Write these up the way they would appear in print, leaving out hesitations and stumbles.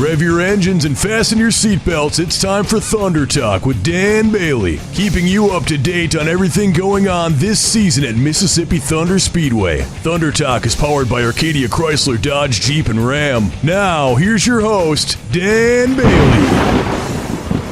Rev your engines and fasten your seatbelts. It's time for Thunder Talk with Dan Bailey, keeping you up to date on everything going on this season at Mississippi Thunder Speedway. Thunder Talk is powered by Arcadia Chrysler, Dodge, Jeep, and Ram. Now, here's your host, Dan Bailey.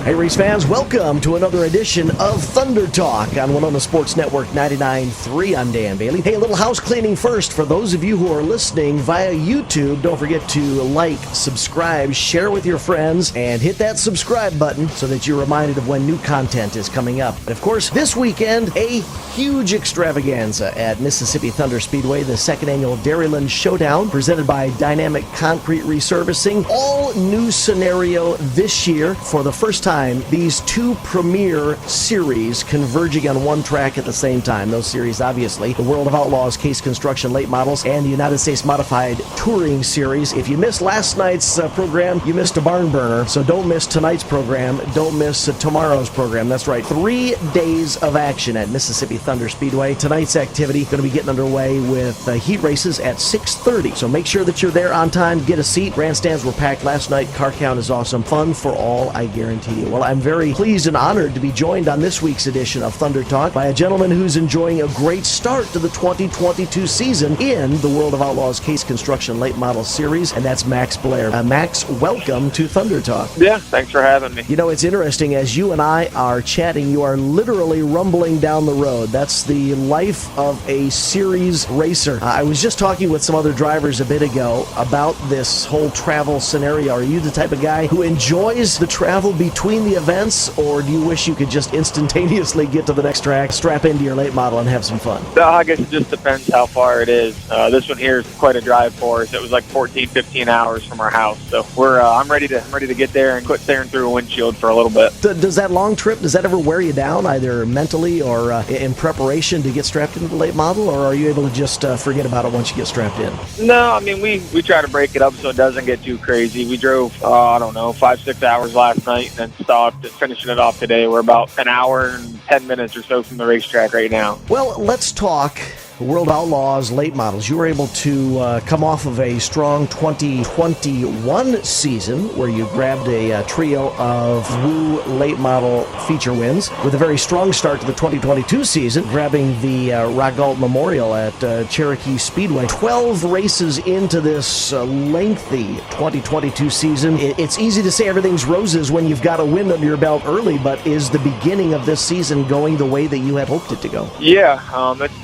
Hey, race fans, welcome to another edition of Thunder Talk on WINONA Sports Network 99.3. I'm Dan Bailey. Hey, a little house cleaning first. For those of you who are listening via YouTube, don't forget to like, subscribe, share with your friends, and hit that subscribe button so that you're reminded of when new content is coming up. And of course, this weekend, a huge extravaganza at Mississippi Thunder Speedway, the second annual Dairyland Showdown, presented by Dynamic Concrete Resurfacing. All new scenario this year for the first time. These two premier series converging on one track at the same time. Those series, obviously, the World of Outlaws Case Construction Late Models and the United States Modified Touring Series. If you missed last night's program, you missed a barn burner, so don't miss tonight's program. Don't miss tomorrow's program. That's right, 3 days of action at Mississippi Thunder Speedway. Tonight's activity going to be getting underway with heat races at 6:30, so make sure that you're there on time. Get a seat. Grandstands were packed last night. Car count is awesome. Fun for all, I guarantee you. Well, I'm very pleased and honored to be joined on this week's edition of Thunder Talk by a gentleman who's enjoying a great start to the 2022 season in the World of Outlaws Case Construction Late Model Series, and that's Max Blair. Max, welcome to Thunder Talk. Yeah, thanks for having me. You know, it's interesting, as you and I are chatting, you are literally rumbling down the road. That's the life of a series racer. I was just talking with some other drivers a bit ago about this whole travel scenario. Are you the type of guy who enjoys the travel between the events, or do you wish you could just instantaneously get to the next track, strap into your late model, and have some fun? I guess it just depends how far it is. This one here is quite a drive for us. It was like 14, 15 hours from our house, so I'm ready to get there and quit staring through a windshield for a little bit. Does that long trip, does that ever wear you down, either mentally or in preparation to get strapped into the late model, or are you able to just forget about it once you get strapped in? No, I mean, we try to break it up so it doesn't get too crazy. We drove, 5-6 hours last night and then stopped and finishing it off today. We're about an hour and 10 minutes or so from the racetrack right now. Well, let's talk World Outlaws late models. You were able to come off of a strong 2021 season where you grabbed a trio of WU late model feature wins with a very strong start to the 2022 season, grabbing the Rockalt Memorial at Cherokee Speedway. 12 races into this lengthy 2022 season. It's easy to say everything's roses when you've got a win under your belt early, but is the beginning of this season going the way that you had hoped it to go? Yeah,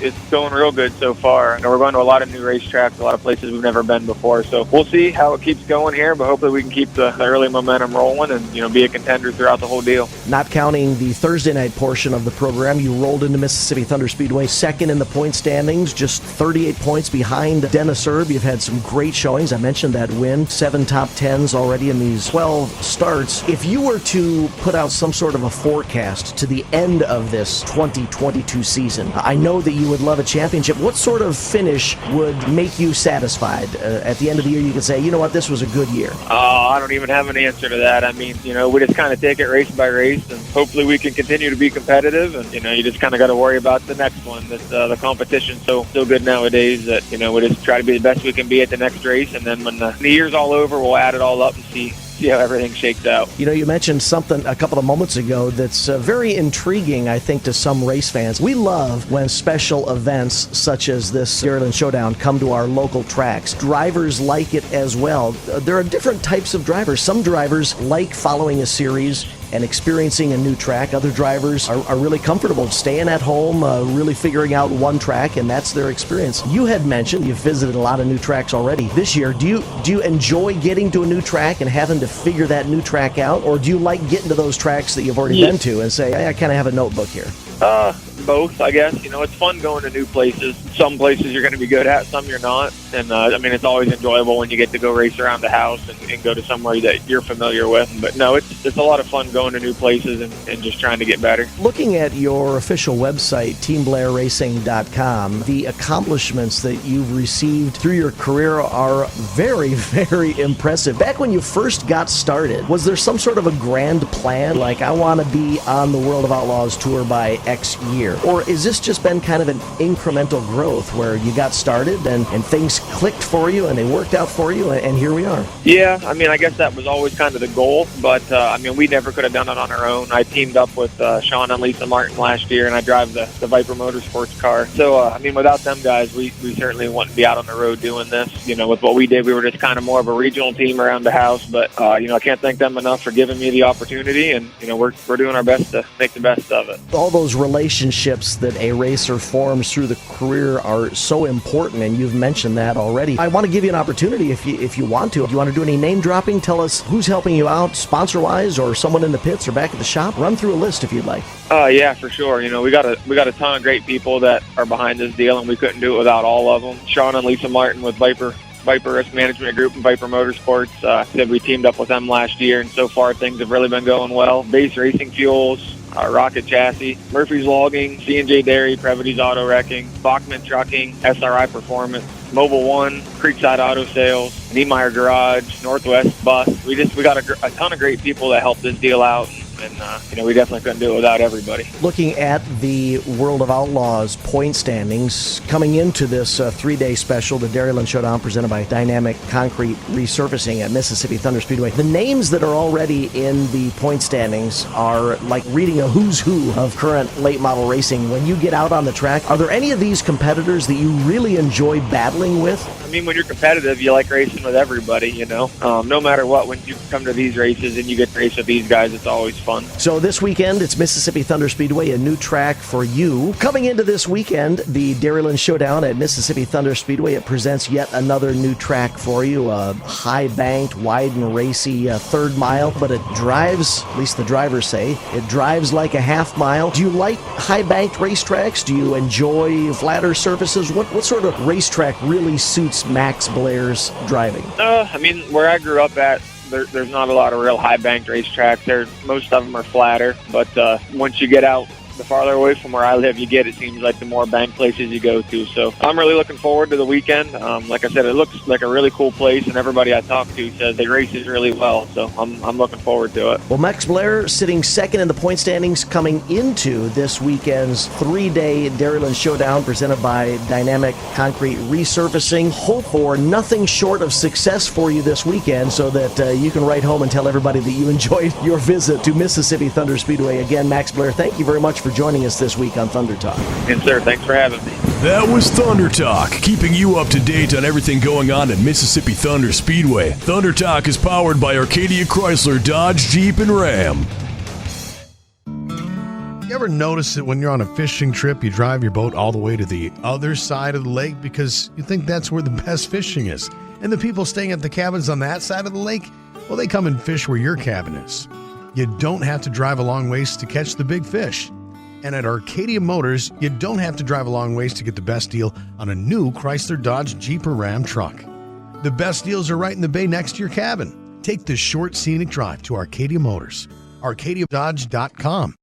it's going real good so far. And we're going to a lot of new racetracks, a lot of places we've never been before. So we'll see how it keeps going here, but hopefully we can keep the early momentum rolling and, be a contender throughout the whole deal. Not counting the Thursday night portion of the program, you rolled into Mississippi Thunder Speedway second in the point standings, just 38 points behind Dennis Erb. You've had some great showings. I mentioned that win, 7 top 10s already in these 12 starts. If you were to put out some sort of a forecast to the end of this 2022 season, I know that you would love a championship. What sort of finish would make you satisfied? At the end of the year, you could say, you know what, this was a good year. I don't even have an answer to that. I mean, we just kind of take it race by race, and hopefully we can continue to be competitive. And, you just kind of got to worry about the next one. The competition's so good nowadays that, we just try to be the best we can be at the next race. And then when the year's all over, we'll add it all up and see how everything shakes out. You mentioned something a couple of moments ago that's very intriguing, I think, to some race fans. We love when special events such as this Dairyland Showdown come to our local tracks. Drivers like it as well. There are different types of drivers. Some drivers like following a series and experiencing a new track. Other drivers are really comfortable staying at home, really figuring out one track, and that's their experience. You had mentioned you've visited a lot of new tracks already this year. Do you enjoy getting to a new track and having to figure that new track out, or do you like getting to those tracks that you've already been to and say, I kind of have a notebook here? Both, I guess. It's fun going to new places. Some places you're going to be good at, some you're not. And, it's always enjoyable when you get to go race around the house and go to somewhere that you're familiar with. But, no, it's a lot of fun going to new places and just trying to get better. Looking at your official website, teamblairracing.com, the accomplishments that you've received through your career are very, very impressive. Back when you first got started, was there some sort of a grand plan? Like, I want to be on the World of Outlaws tour by X year? Or is this just been kind of an incremental growth where you got started and things clicked for you and they worked out for you, and here we are? Yeah, I mean, I guess that was always kind of the goal, but I mean, we never could have done it on our own. I teamed up with Sean and Lisa Martin last year, and I drive the Viper Motorsports car. So, I mean, without them guys, we certainly wouldn't be out on the road doing this. You know, with what we did, we were just kind of more of a regional team around the house, but, you know, I can't thank them enough for giving me the opportunity, and, you know, we're doing our best to make the best of it. All those relationships that a racer forms through the career are so important, and you've mentioned that already. I want to give you an opportunity if you want to. Do you want to do any name dropping? Tell us who's helping you out sponsor-wise, or someone in the pits or back at the shop. Run through a list if you'd like. Yeah, for sure. You know, we got a ton of great people that are behind this deal, and we couldn't do it without all of them. Sean and Lisa Martin with Viper Risk Management Group and Viper Motorsports. Said we teamed up with them last year, and so far things have really been going well. Base Racing Fuels, Rocket Chassis, Murphy's Logging, C&J Dairy, Previty's Auto Wrecking, Bachman Trucking, SRI Performance, Mobile One, Creekside Auto Sales, Niemeyer Garage, Northwest Bus. We got a ton of great people that helped this deal out. And, you know, we definitely couldn't do it without everybody. Looking at the World of Outlaws point standings, coming into this three-day special, the Dairyland Showdown presented by Dynamic Concrete Resurfacing at Mississippi Thunder Speedway, the names that are already in the point standings are like reading a who's who of current late model racing. When you get out on the track, are there any of these competitors that you really enjoy battling with? I mean, when you're competitive, you like racing with everybody, you know. No matter what, when you come to these races and you get to race with these guys, it's always fun. So this weekend, it's Mississippi Thunder Speedway, a new track for you. Coming into this weekend, the Dairyland Showdown at Mississippi Thunder Speedway, it presents yet another new track for you, a high-banked, wide and racy third mile, but it drives, at least the drivers say, it drives like a half mile. Do you like high-banked racetracks? Do you enjoy flatter surfaces? What sort of racetrack really suits Max Blair's driving? I mean, where I grew up at, there's not a lot of real high-banked racetracks. Most of them are flatter, but once you get out the farther away from where I live you get, it seems like the more banked places you go to. So I'm really looking forward to the weekend. Like I said, it looks like a really cool place, and everybody I talk to says they races really well. So I'm looking forward to it. Well, Max Blair sitting second in the point standings coming into this weekend's three-day Dairyland Showdown presented by Dynamic Concrete Resurfacing. Hope for nothing short of success for you this weekend so that you can write home and tell everybody that you enjoyed your visit to Mississippi Thunder Speedway. Again, Max Blair, thank you very much for joining us this week on Thunder Talk. Yes, sir. Thanks for having me. That was Thunder Talk, keeping you up to date on everything going on at Mississippi Thunder Speedway. Thunder Talk is powered by Arcadia Chrysler, Dodge, Jeep, and Ram. You ever notice that when you're on a fishing trip, you drive your boat all the way to the other side of the lake because you think that's where the best fishing is? And the people staying at the cabins on that side of the lake, well, they come and fish where your cabin is. You don't have to drive a long ways to catch the big fish. And at Arcadia Motors, you don't have to drive a long ways to get the best deal on a new Chrysler, Dodge, Jeep, or Ram truck. The best deals are right in the bay next to your cabin. Take the short, scenic drive to Arcadia Motors. ArcadiaDodge.com.